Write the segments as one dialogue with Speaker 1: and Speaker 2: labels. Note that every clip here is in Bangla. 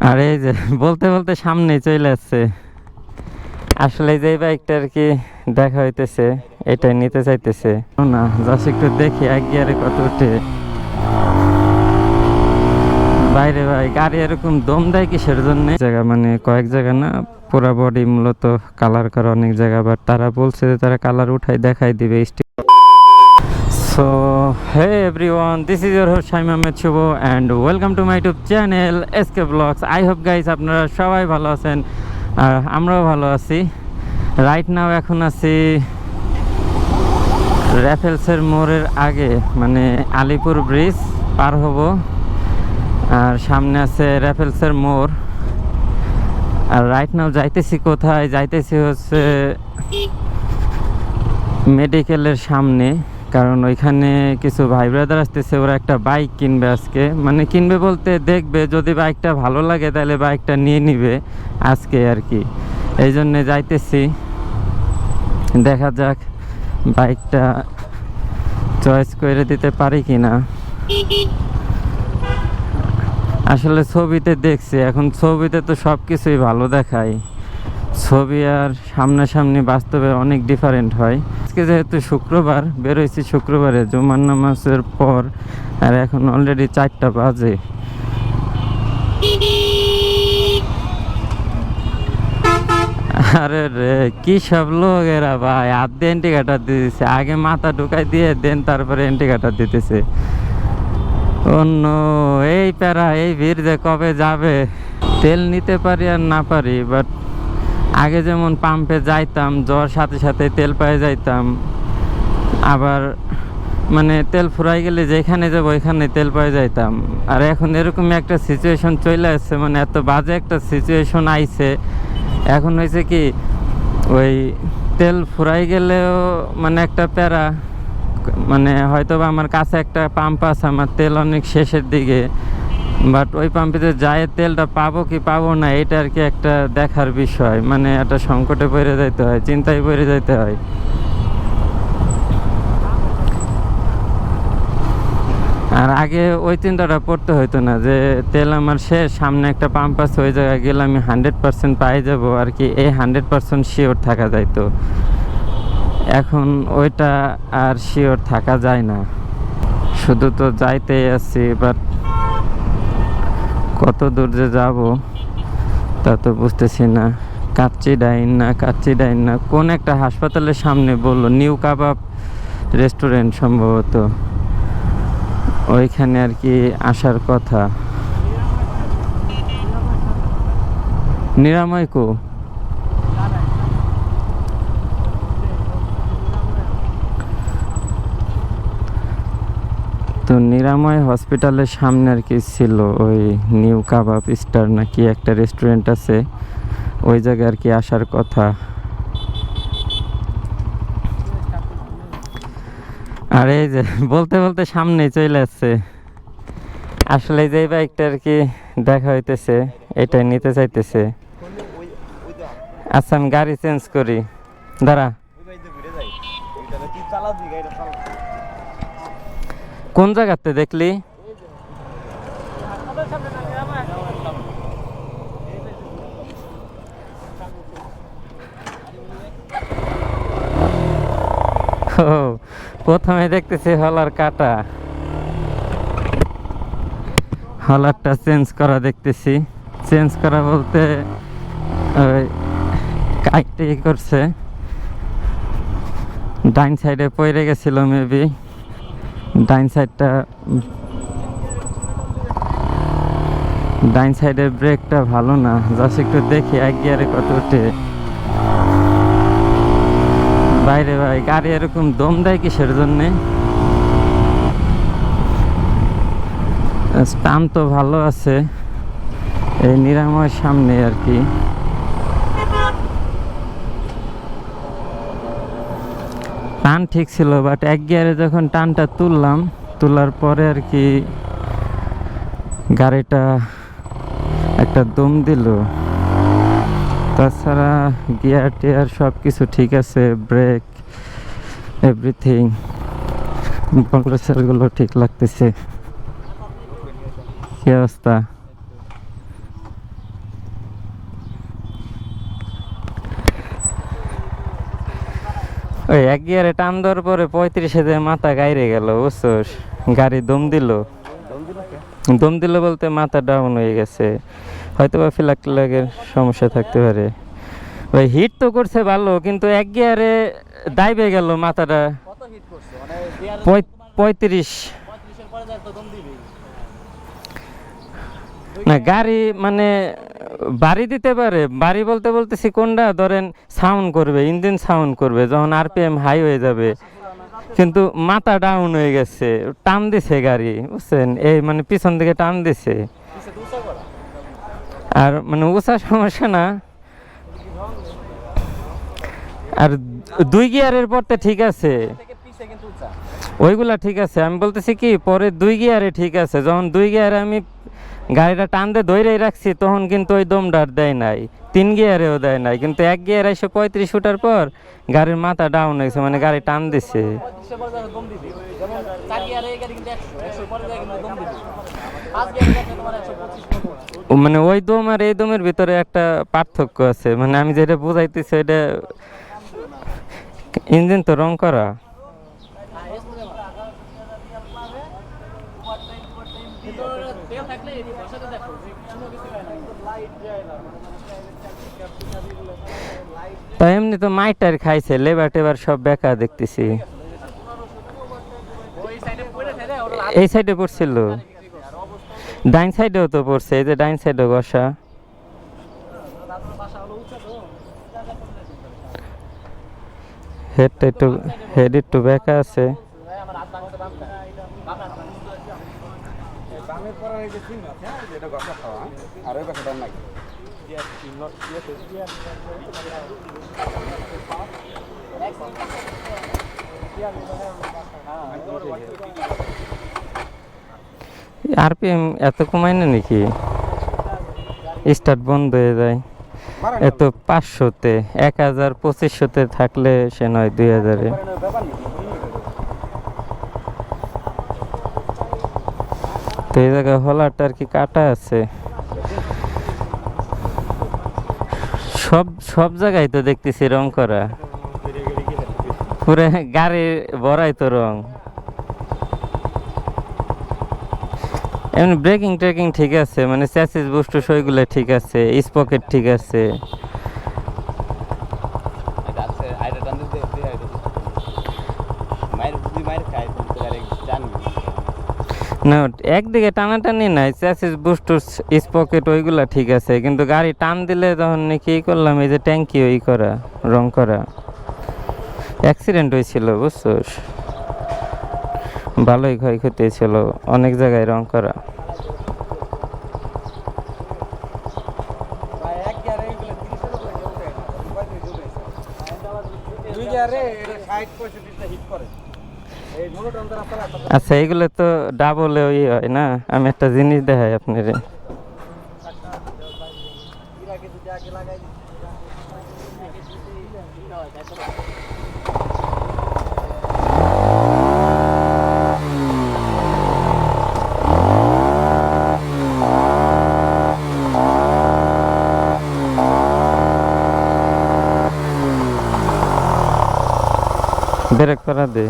Speaker 1: আর এই যে বলতে বলতে সামনে চলে আসছে। আসলে যে বাইকটা আর কি দেখা হইতেছে এটাই নিতে চাইতেছে না, জাস্ট একটু দেখি এক গিয়ারে কত উঠে। বাইরে ভাই গাড়ি এরকম দম দেয় কিসের জন্য? জায়গা মানে কয়েক জায়গা না, পুরা বডি মূলত কালার করা অনেক জায়গা, বাট তারা বলছে যে তারা কালার উঠাই দেখাই দিবে। So hey everyone, this is your host Shaim Ahmed Shubho and welcome to my YouTube channel SK Vlogs. I hope guys আপনারা সবাই ভালো আছেন আর আমরাও ভালো আছি। রাইট নাও এখন আছি র্যাফেলসের মোড়ের আগে, মানে আলিপুর ব্রিজ পার হব আর সামনে আছে র্যাফেলসের মোড়। আর রাইট নাও যাইতেছি কোথায়? যাইতেছি হচ্ছে মেডিকেলের সামনে, কারণ ওইখানে কিছু ভাই ব্রাদার আসতেছে, ওরা একটা বাইক কিনবে আজকে। মানে কিনবে বলতে দেখবে, যদি বাইকটা ভালো লাগে তাহলে বাইকটা নিয়ে নিবে আজকে আর কি। এই জন্যে যাইতেছি, দেখা যাক বাইকটা চয়েস করে দিতে পারি কিনা। আসলে ছবিতে দেখছি, এখন ছবিতে তো সব কিছুই ভালো দেখায়, ছবি আর সামনাসামনি বাস্তবে অনেক ডিফারেন্ট হয়। আজকে যেহেতু শুক্রবার, বেরোইছি শুক্রবারে জুমার নামাজের পর, আর এখন অলরেডি 4টা বাজে। আরে রে কি সব লোক এরা ভাই, হাত দিয়ে এন্ট্রি কাটার দিতেছে, আগে মাথা ঢুকাই দিয়ে দেন তারপরে এন্ট্রি কাটার দিতেছে। অন্য এই প্যারা, এই ভিড় যে কবে যাবে। তেল নিতে পারি আর না পারি, বাট আগে যেমন পাম্পে যাইতাম, যাওয়ার সাথে সাথে তেল পায়ে যাইতাম, আবার মানে তেল ফুরাই গেলে যেখানে যাবো ওইখানে তেল পায়ে যাইতাম। আর এখন এরকমই একটা সিচুয়েশন চলে আসছে, মানে এত বাজে একটা সিচুয়েশন আইছে। এখন হয়েছে কি, ওই তেল ফুরাই গেলেও মানে একটা প্যারা, মানে হয়তো বা আমার কাছে একটা পাম্প আছে, আমার তেল অনেক শেষের দিকে, বাট ওই পাম্পে যায় তেলটা পাবো কি পাবো না, এটা আর কি একটা দেখার বিষয়। মানে একটা সংকটে পড়ে যাইতে হয়, চিন্তায় পড়ে যাইতে হয়। আর আগে ওই চিন্তাটা পড়তে হইতো না যে তেল আমার শেষ, সামনে একটা পাম্প আছে, ওই জায়গায় গেলে আমি 100% পাই যাবো আর কি, এই 100% শিওর থাকা যাইতো। এখন ওইটা আর শিওর থাকা যায় না, শুধু তো যাইতেই আছি, বাট কত দূর যে যাব তা তো বুঝতেছি না। কাচ্চি ডাইন না কোন একটা হাসপাতালের সামনে বললো, নিউ কাবাব রেস্টুরেন্ট সম্ভবত, ওইখানে আর কি আসার কথা। নিরাময় কো তো নিরাময় হসপিটালের সামনে আর কি ছিল ওই নিউ কাবাব স্টার নাকি একটা রেস্টুরেন্ট আছে, ওই জায়গায় আর কি আসার কথা। আর এই যে বলতে বলতে সামনে চলে আসছে। আসলে যে বাইকটা আর কি দেখা হইতেছে এটাই নিতে চাইতেছে। আচ্ছা আমি গাড়ি চেঞ্জ করি, দাঁড়া। কোন জায়গাতে দেখলি? ও প্রথমে দেখতেছি হলার কাটা, হলারটা চেঞ্জ করা দেখতেছি। চেঞ্জ করা বলতে ওই কাইটে করছে, ডাইন সাইডে পড়ে গেছিল মেবি। ডাইন সাইডের ব্রেকটা ভালো না, জাস্ট একটু দেখি এক গিয়ারে কত উঠে। বাইরে ভাই গাড়ি এরকম দম দেয় কিসের জন্যে? টান তো ভালো আছে, এই নিরাময়ের সামনে আর কি। টান ঠিক ছিল, বাট এক গিয়ারে যখন টানটা তুললাম, তোলার পরে আর কি গাড়িটা একটা দম দিল। তাছাড়া গিয়ার টিয়ার সব কিছু ঠিক আছে, ব্রেক এভরিথিং, কম্প্রেসারগুলো ঠিক লাগতেছে। কি অবস্থা? ওই এক গিয়ারে টান দেওয়ার পরে 35-এ মাথা গাইরে গেল বুঝছোস, গাড়ি দম দিল। দম দিল বলতে মাথা ডাউন হয়ে গেছে, হয়তো বা ফ্ল্যাগ ট্ল্যাগের সমস্যা থাকতে পারে। ওই হিট তো করছে ভালো, কিন্তু এক গিয়ারে দাইবে গেল মাথাটা। 35। না গাড়ি মানে বাড়ি দিতে পারে, বাড়ি বলতে বলতেছি কোনটা ধরেন সাউন্ড করবে, ইঞ্জিন সাউন্ড করবে যখন আরপিএম হাই হয়ে যাবে, কিন্তু মাথা ডাউন হয়ে গেছে, টান দিছে গাড়ি বুঝছেন, এই মানে পিছন দিকে টান দিছে। আর মানে উঁচা সমস্যা না, আর 2 গিয়ারের পরতে ঠিক আছে, ওইগুলা ঠিক আছে। আমি বলতেছি কি পরে 2 গিয়ারে ঠিক আছে, যখন 2 গিয়ারে আমি গাড়িটা টান দিয়ে ধরেই রাখছি তখন কিন্তু ওই দমডার দেয় নাই, 3 গিয়ারেও দেয় নাই, কিন্তু 1 গিয়ারে এসে 35 উঠার পর গাড়ির মাথা ডাউন হয়েছে, মানে গাড়ি টান দিছে। মানে ওই দম আর এই দমের ভিতরে একটা পার্থক্য আছে, মানে আমি যেটা বুঝাইতেছি এটা, ইঞ্জিন তো রং করা। তাই এমনি তো মাইটার খাইছে, লেবার টেবার সব বেকা দেখতেছি। এই সাইডে পড়ছিল, ডাইন সাইডেও তো পড়ছে, এই যে ডাইন সাইডেও বসা। হেডটা একটু, হেড একটু বেকা আছে। আরপিএম এত কমায় না নাকি, স্টার্ট বন্ধ হয়ে যায় এত 500-তে, 1000-2500-তে থাকলে সে নয় 2000-এ। তো এই জায়গায় হলারটা আর কি কাটা আছে, সব সব জায়গায় তো দেখতেছি রং করা, পুরো গাড়ির ভরাই তো রং। এমনি ব্রেকিং ট্রেকিং ঠিক আছে, মানে চ্যাসিস বুস্টার সইগুলো ঠিক আছে, স্পকেট ঠিক আছে। না একদিকে টানাটানি নাই, চ্যাসিস বুস্টার স্পকেট ওইগুলা ঠিক আছে, কিন্তু গাড়ি টান দিলে তখন কি করলাম, এই যে ট্যাঙ্কি ওই করা রং করা, অ্যাক্সিডেন্ট হয়েছিল বুঝছোস, ভালোই ক্ষয়ক্ষতি ছিল, অনেক জায়গায় রং করা। আচ্ছা এইগুলো তো ডাবল ওই হয় না, আমি একটা জিনিস দেখাই আপনারে। ব্রেক করা দে,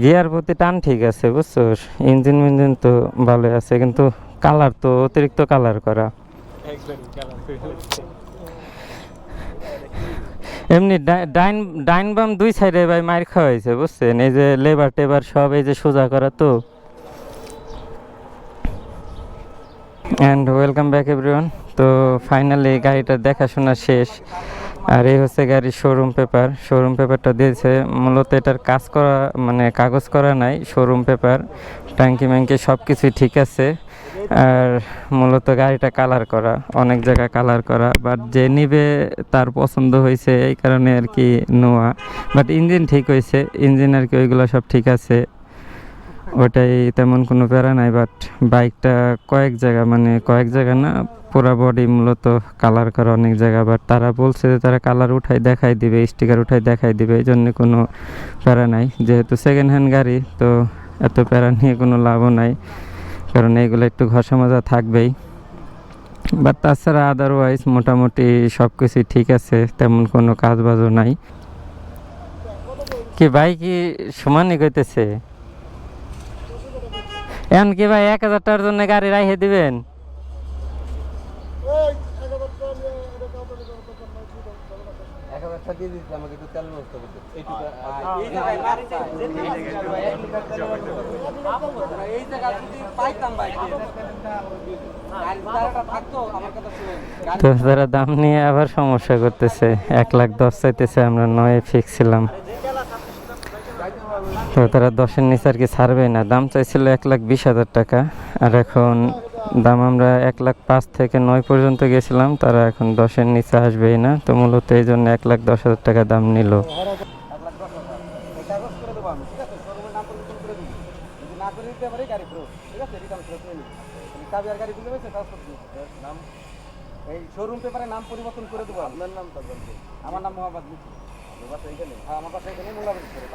Speaker 1: গিয়ার প্রতি টান ঠিক আছে বুঝছো, ইঞ্জিন মিঞ্জিন তো ভালো আছে, কিন্তু কালার তো অতিরিক্ত কালার করা। এমনি ডাইন ডাইন বাম 2 সাইডে ভাই মার খাওয়া হয়েছে বুঝছেন, এই যে লেবার টেবার সব এই যে সোজা করা। তো অ্যান্ড ওয়েলকাম ব্যাক এভরিওয়ান। তো ফাইনালি গাড়িটা দেখাশোনা শেষ, আর এই হচ্ছে গাড়ির শোরুম পেপার। শোরুম পেপারটা দিয়েছে, মূলত এটার কাজ করা মানে কাগজ করা নাই, শোরুম পেপার, ট্যাঙ্কি ম্যাঙ্কি সব কিছুই ঠিক আছে। আর মূলত গাড়িটা কালার করা, অনেক জায়গায় কালার করা, বাট যে নিবে তার পছন্দ হয়েছে এই কারণে আর কি নোয়া। বাট ইঞ্জিন ঠিক হয়েছে, ইঞ্জিন আর কি ওইগুলো সব ঠিক আছে, ওটাই তেমন কোনো প্যারা নাই। বাট বাইকটা কয়েক জায়গা না, পুরা বডি মূলত কালার করা অনেক জায়গা। বাট তারা বলছে যে তারা কালার উঠাই দেখাই দিবে, স্টিকার উঠাই দেখাই দিবে, এই জন্য কোনো প্যারা নাই। যেহেতু সেকেন্ড হ্যান্ড গাড়ি, তো এত প্যারা নিয়ে কোনো লাভও নাই, কারণ এইগুলো একটু ঘষা মাজা থাকবেই। বাট তাছাড়া আদারওয়াইজ মোটামুটি সব কিছুই ঠিক আছে, তেমন কোনো কাজ বাজও নাই। কি ভাই কি সমানই কইতেছে? এখন কি ভাই 1,000 টাকার জন্য গাড়ি রাইখে দিবেন? তো তারা দাম নিয়ে আবার সমস্যা করতেছে, 1,10,000 চাইতেছে, আমরা 9 ফিক্স ছিলাম। তো তারা 10-এর নিচে আর কি ছাড়বে না। দাম চাইছিল 1,20,000 টাকা, আর এখন দাম আমরা 1,05,000 থেকে 9 পর্যন্ত গেছিলাম, তারা এখন 10-এর নিচে আসবেই না। তো মূলত এই জন্য 1,10,000 টাকা দাম নিল।
Speaker 2: এই শোরুম পেপারে নাম পরিবর্তন করে দেবো। আপনার নাম? আমার নাম মোহাম্মদ মিঠু। হ্যাঁ, আমার বাসা এখানে মোল্লাবাড়ি করে।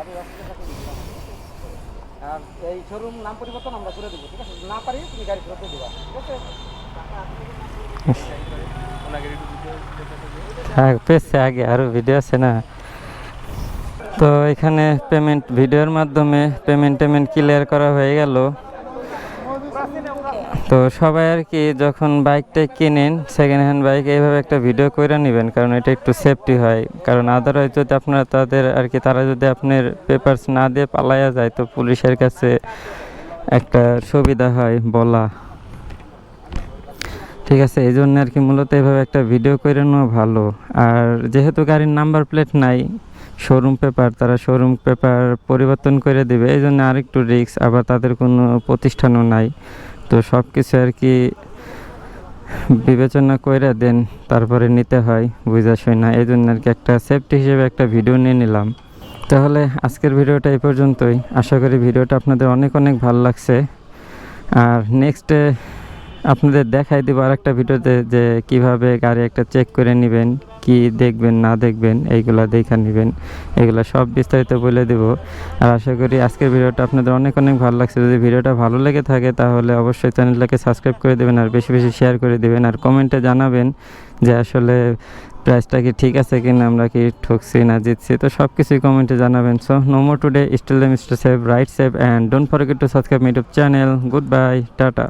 Speaker 2: আর এই শোরুম নাম পরিবর্তন আমরা করে দেবো, ঠিক আছে? না পারি তুমি গাড়ি ফেরত দেবা, ঠিক আছে?
Speaker 1: হ্যাঁ, পেছে আগে আরও ভিডিও আছে না। তো এখানে পেমেন্ট ভিডিওর মাধ্যমে পেমেন্ট ক্লিয়ার করা হয়ে গেল। তো সবাই আর কি যখন বাইকটা কিনেন, সেকেন্ড হ্যান্ড বাইক, এইভাবে একটা ভিডিও করে নেবেন, কারণ এটা একটু সেফটি হয়। কারণ আদারওয়াইজ যদি আপনারা তাদের আর কি তারা যদি আপনার পেপারস না দিয়ে পালাইয়া যায়, তো পুলিশের কাছে একটা সুবিধা হয় বলা, ঠিক আছে? এই জন্য আর কি মূলত এইভাবে একটা ভিডিও করে নেওয়া ভালো। আর যেহেতু গাড়ির নাম্বার প্লেট নাই, শোরুম পেপার, তারা শোরুম পেপার পরিবর্তন করে দেবে, এই জন্য আরেকটু রিস্ক। আবার তাদের কোনো প্রতিষ্ঠানও নাই, তো সব কিছু আর কি বিবেচনা করে দেন তারপরে নিতে হয়, বুঝা শুই না। এই জন্য আর কি একটা সেফটি হিসেবে একটা ভিডিও নিয়ে নিলাম। তাহলে আজকের ভিডিওটা এই পর্যন্তই। আশা করি ভিডিওটা আপনাদের অনেক ভালো লাগছে। আর নেক্সটে আপনাদের দেখাই দেবো আর একটা ভিডিওতে যে কিভাবে গাড়ি একটা চেক করে নেবেন, কি দেখবেন না দেখবেন, এইগুলা দেখে নেবেন, এগুলো সব বিস্তারিত বলে দেবো। আর আশা করি আজকের ভিডিওটা আপনাদের অনেক ভালো লাগছে। যদি ভিডিওটা ভালো লেগে থাকে তাহলে অবশ্যই চ্যানেলটাকে সাবস্ক্রাইব করে দেবেন, আর বেশি শেয়ার করে দেবেন, আর কমেন্টে জানাবেন যে আসলে প্রাইসটা কি ঠিক আছে কিনা, আমরা কি ঠকছি না জিতছি। তো সব কিছুই কমেন্টে জানাবেন। So no more today, till then, stay safe, ride safe, and don't forget to subscribe my YouTube channel. Good bye, tata.